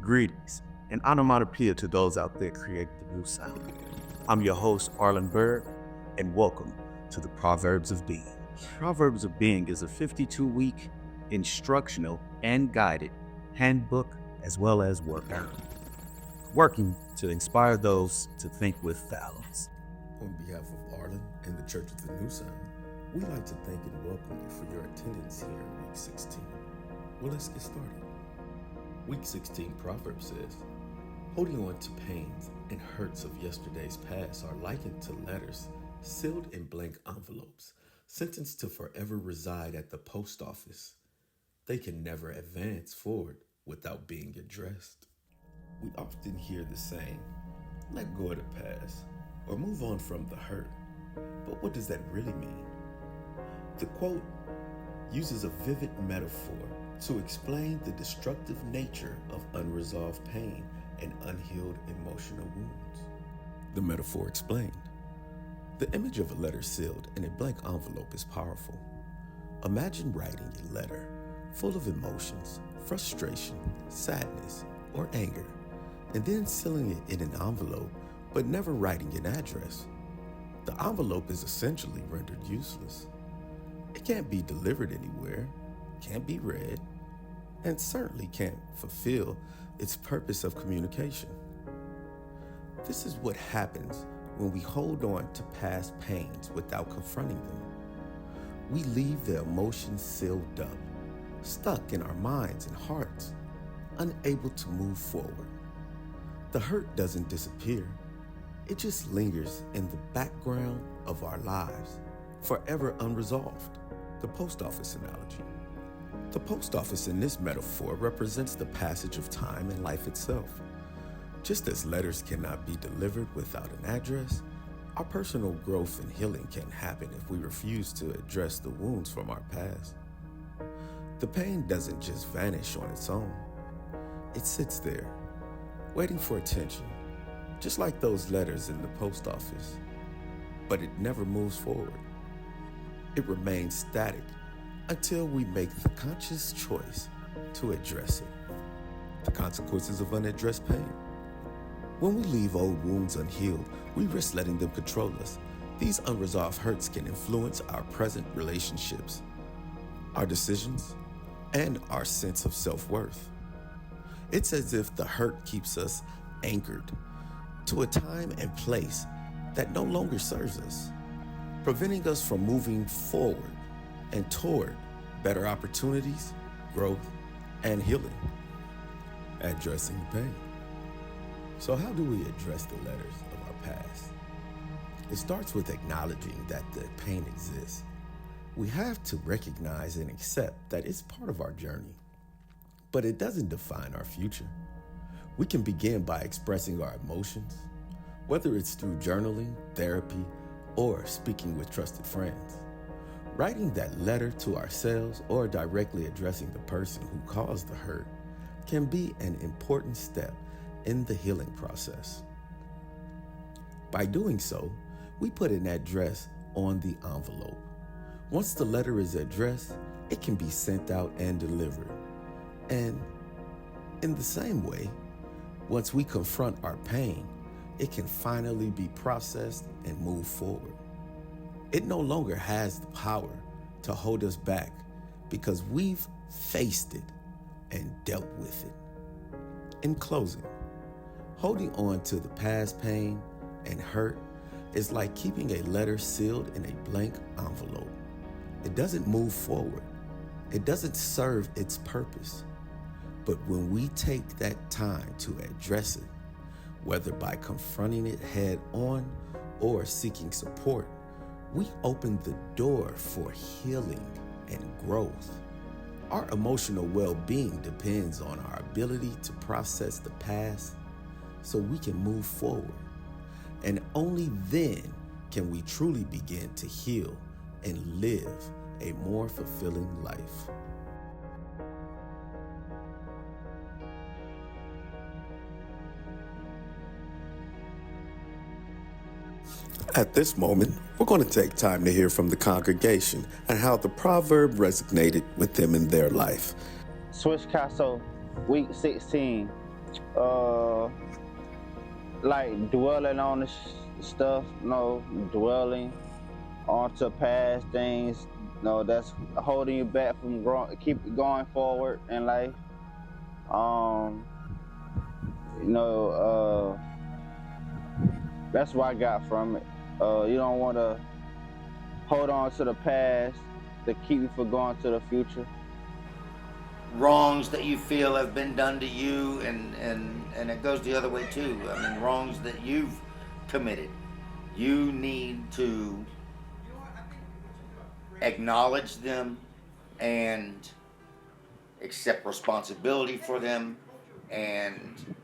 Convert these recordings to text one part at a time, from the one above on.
Greetings and onomatopoeia to those out there creating the new sound. I'm your host, Lynn Burg, and welcome to the Proverbs of Being. Proverbs of Being is a 52-week instructional and guided handbook as well as workout, working to inspire those to think with balance. On behalf of Arlen and the Church of the New Sound, we'd like to thank and welcome you for your attendance here in Week 16. Well, let's get started. Week 16 Proverbs says, holding on to pains and hurts of yesterday's past are likened to letters sealed in blank envelopes, sentenced to forever reside at the post office. They can never advance forward without being addressed. We often hear the saying, let go of the past, or move on from the hurt. But what does that really mean? The quote uses a vivid metaphor to explain the destructive nature of unresolved pain and unhealed emotional wounds. The metaphor explained. The image of a letter sealed in a blank envelope is powerful. Imagine writing a letter full of emotions, frustration, sadness, or anger, and then sealing it in an envelope but never writing an address. The envelope is essentially rendered useless. It can't be delivered anywhere, can't be read, and certainly can't fulfill its purpose of communication. This is what happens when we hold on to past pains without confronting them. We leave the emotions sealed up, stuck in our minds and hearts, unable to move forward. The hurt doesn't disappear. It just lingers in the background of our lives, forever unresolved. The post office analogy. The post office in this metaphor represents the passage of time and life itself. Just as letters cannot be delivered without an address, our personal growth and healing can happen if we refuse to address the wounds from our past. The pain doesn't just vanish on its own. It sits there, waiting for attention, just like those letters in the post office. But it never moves forward. It remains static until we make the conscious choice to address it. The consequences of unaddressed pain. When we leave old wounds unhealed, we risk letting them control us. These unresolved hurts can influence our present relationships, our decisions, and our sense of self-worth. It's as if the hurt keeps us anchored to a time and place that no longer serves us, preventing us from moving forward and toward better opportunities, growth, and healing. Addressing pain. So how do we address the letters of our past? It starts with acknowledging that the pain exists. We have to recognize and accept that it's part of our journey, but it doesn't define our future. We can begin by expressing our emotions, whether it's through journaling, therapy, or speaking with trusted friends. Writing that letter to ourselves or directly addressing the person who caused the hurt can be an important step in the healing process. By doing so, we put an address on the envelope. Once the letter is addressed, it can be sent out and delivered. And in the same way, once we confront our pain, it can finally be processed and move forward. It no longer has the power to hold us back because we've faced it and dealt with it. In closing, holding on to the past pain and hurt is like keeping a letter sealed in a blank envelope. It doesn't move forward. It doesn't serve its purpose. But when we take that time to address it, whether by confronting it head on or seeking support, we open the door for healing and growth. Our emotional well-being depends on our ability to process the past so we can move forward. And only then can we truly begin to heal and live a more fulfilling life. At this moment, we're going to take time to hear from the congregation and how the proverb resonated with them in their life. Swiss Castle, week 16, uh, like dwelling on the stuff, dwelling onto past things, that's holding you back from growing, keep going forward in life. Um, you know, that's what I got from it. You don't want to hold on to the past to keep you from going to the future. Wrongs that you feel have been done to you, and it goes the other way too. I mean, wrongs that you've committed. You need to acknowledge them and accept responsibility for them. And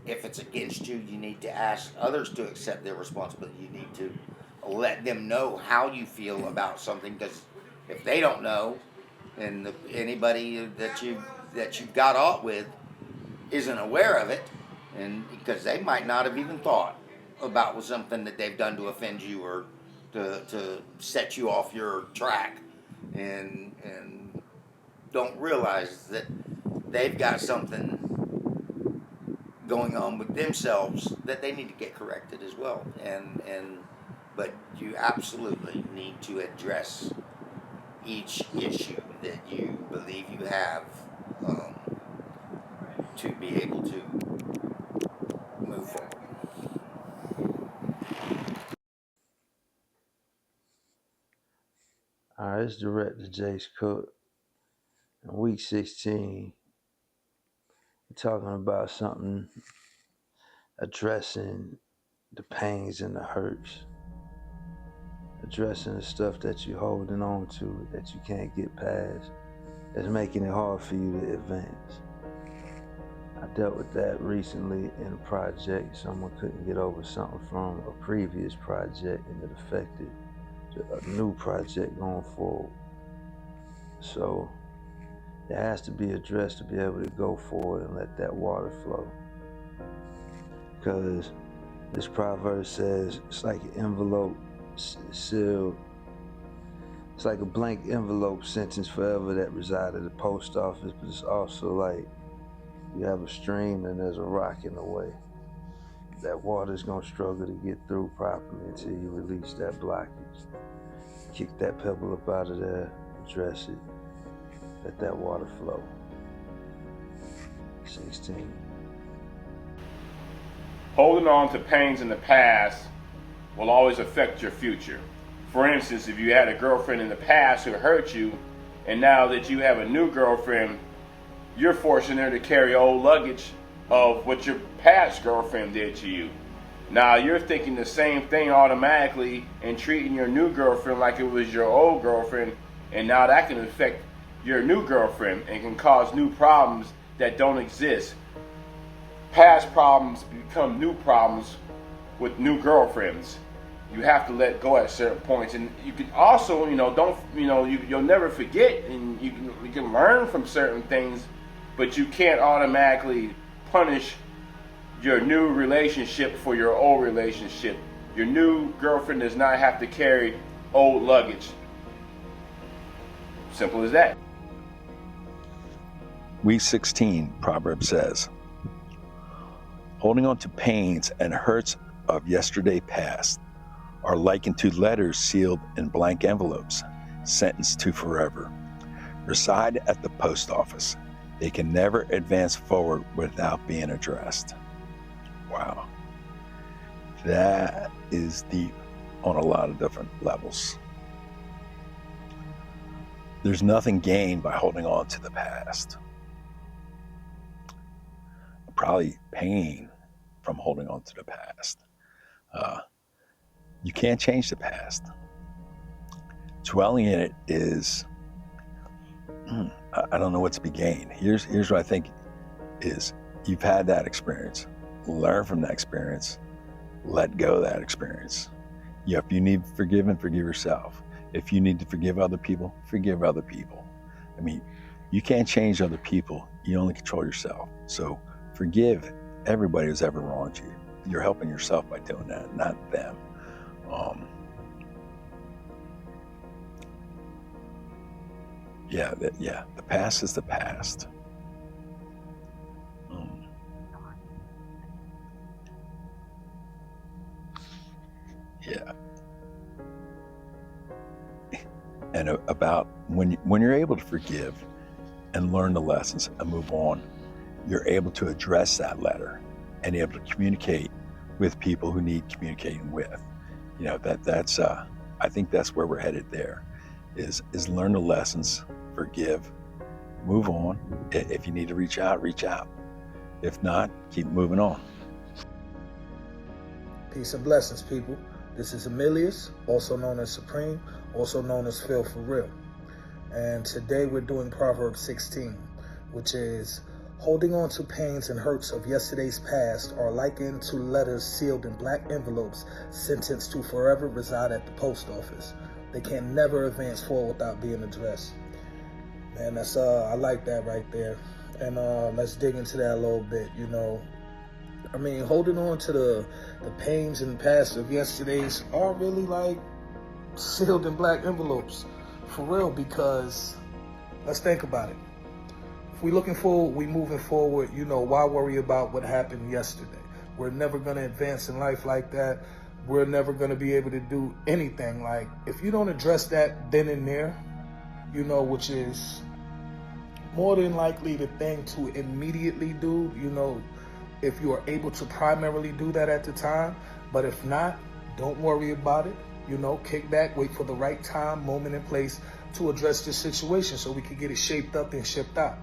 if it's against you, you need to ask others to accept their responsibility. You need to let them know how you feel about something, because if they don't know, and anybody that you've got aught with isn't aware of it, and because they might not have even thought about something that they've done to offend you or to set you off your track, and don't realize that they've got something going on with themselves that they need to get corrected as well. And but you absolutely need to address each issue that you believe you have, um, to be able to move forward. All right, it's Director Jace Cook. In week 16, we're talking about something addressing the pains and the hurts, addressing the stuff that you're holding on to that you can't get past, that's making it hard for you to advance. I dealt with that recently in a project. Someone couldn't get over something from a previous project, and it affected a new project going forward. So it has to be addressed to be able to go forward and let that water flow. Because this proverb says it's like an envelope sealed. It's like a blank envelope sentenced forever that reside at the post office, but it's also like you have a stream and there's a rock in the way. That water's gonna struggle to get through properly until you release that blockage. Kick that pebble up out of there, address it, let that water flow. 16. Holding on to pains in the past will always affect your future. For instance, if you had a girlfriend in the past who hurt you, and now that you have a new girlfriend, you're forcing her to carry old luggage of what your past girlfriend did to you. Now you're thinking the same thing automatically and treating your new girlfriend like it was your old girlfriend, and now that can affect your new girlfriend and can cause new problems that don't exist. Past problems become new problems with new girlfriends. You have to let go at certain points, and you can also, you'll never forget, and you can learn from certain things, but you can't automatically punish your new relationship for your old relationship. Your new girlfriend does not have to carry old luggage. Simple as that. Week 16, Proverbs says, holding on to pains and hurts of yesterday past are likened to letters sealed in blank envelopes, sentenced to forever. Reside at the post office. They can never advance forward without being addressed. Wow. That is deep on a lot of different levels. There's nothing gained by holding on to the past. Probably pain from holding on to the past. You can't change the past. Dwelling in it is, I don't know what to be gained. Here's what I think is, you've had that experience. Learn from that experience. Let go of that experience. If you need forgiven, forgive yourself. If you need to forgive other people, forgive other people. I mean, you can't change other people. You only control yourself. So forgive everybody who's ever wronged you. You're helping yourself by doing that, not them. The past is the past. Yeah. And about when you're able to forgive and learn the lessons and move on, you're able to address that letter and able to communicate with people who need communicating with. You know, that's I think that's where we're headed there, is learn the lessons, forgive, move on. If you need to reach out, reach out. If not, keep moving on. Peace and blessings, people. This is Emilius, also known as Supreme, also known as Phil for Real. And today we're doing Proverbs 16, which is holding on to pains and hurts of yesterday's past are likened to letters sealed in black envelopes sentenced to forever reside at the post office. They can never advance forward without being addressed. Man, that's I like that right there. And let's dig into that a little bit. You know, I mean, holding on to the pains and past of yesterday's are really like sealed in black envelopes, for real, because let's think about it. If we're looking forward, we moving forward, you know, why worry about what happened yesterday? We're never going to advance in life like that. We're never going to be able to do anything. Like, if you don't address that then and there, you know, which is more than likely the thing to immediately do, you know, if you are able to primarily do that at the time. But if not, don't worry about it. You know, kick back, wait for the right time, moment, and place to address this situation so we can get it shaped up and shipped out.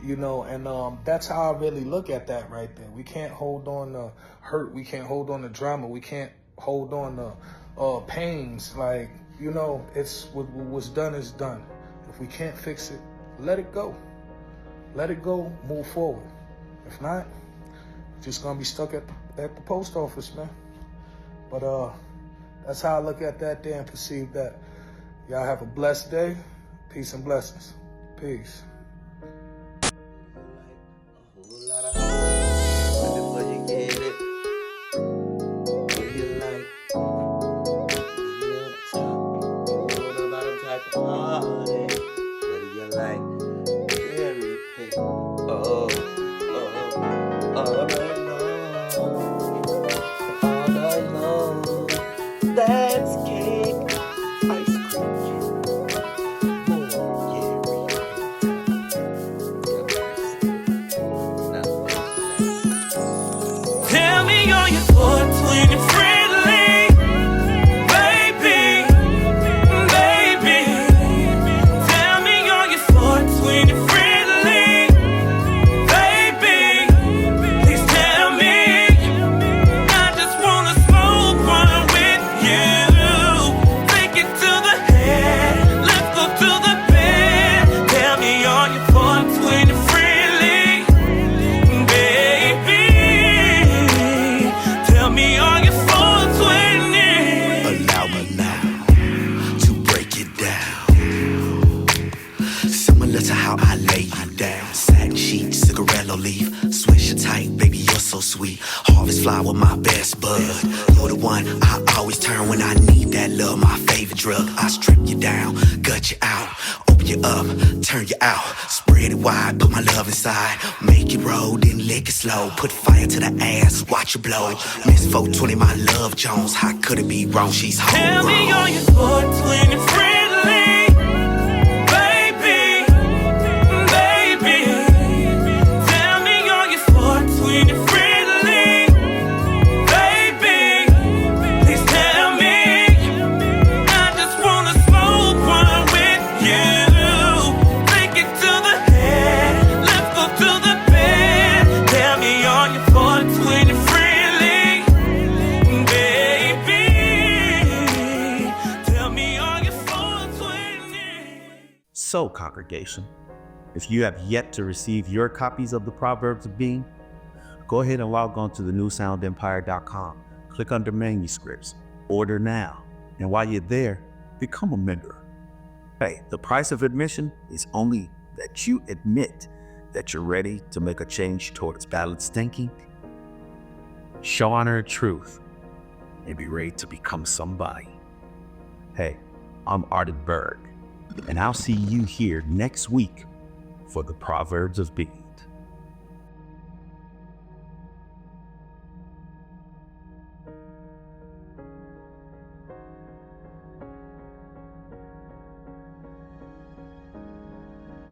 You know, and that's how I really look at that right there. We can't hold on to hurt. We can't hold on to drama. We can't hold on to pains. Like, you know, it's what's done is done. If we can't fix it, let it go. Let it go, move forward. If not, just gonna be stuck at the post office, man. But that's how I look at that there and perceive that. Y'all have a blessed day. Peace and blessings. Peace. That's cake, ice cream. Tell me, are you 420 friendly? Baby, baby. Tell me, are you 420 friendly? Baby, please tell me. I just wanna smoke one with you. Take it to the head, let's go to the bed. Tell me, are you 420 friendly? Baby, tell me, are you 420? Allow me now to break it down, similar to how I lay you down. Satin sheets, cigarello leaf, swisher tight, baby, you're so sweet. Harvest flower, my best bud. You're the one I always turn when I need that love, my favorite drug. I strip you down, gut you out, open you up, turn you out. Spread it wide, put my love inside. Make it roll, then lick it slow. Put fire to the ass, watch it blow. Miss 420, my love Jones. How could it be wrong? She's Tell me, homegrown. are you 420 friendly? Baby, baby. Tell me, are you 420 friendly? Baby, please tell me. I just wanna smoke one with you. Take it to the head, let's go to the bed. Tell me, are you 420 friendly? Baby, tell me, are you 420? So, congregation, if you have yet to receive your copies of the Proverbs of Being, go ahead and log on to thenewsoundempire.com. Click under manuscripts, order now, and while you're there, become a member. Hey, the price of admission is only that you admit that you're ready to make a change towards balanced thinking, show honor and truth, and be ready to become somebody. Hey, I'm Lynn Burg, and I'll see you here next week for the Proverbs of Being.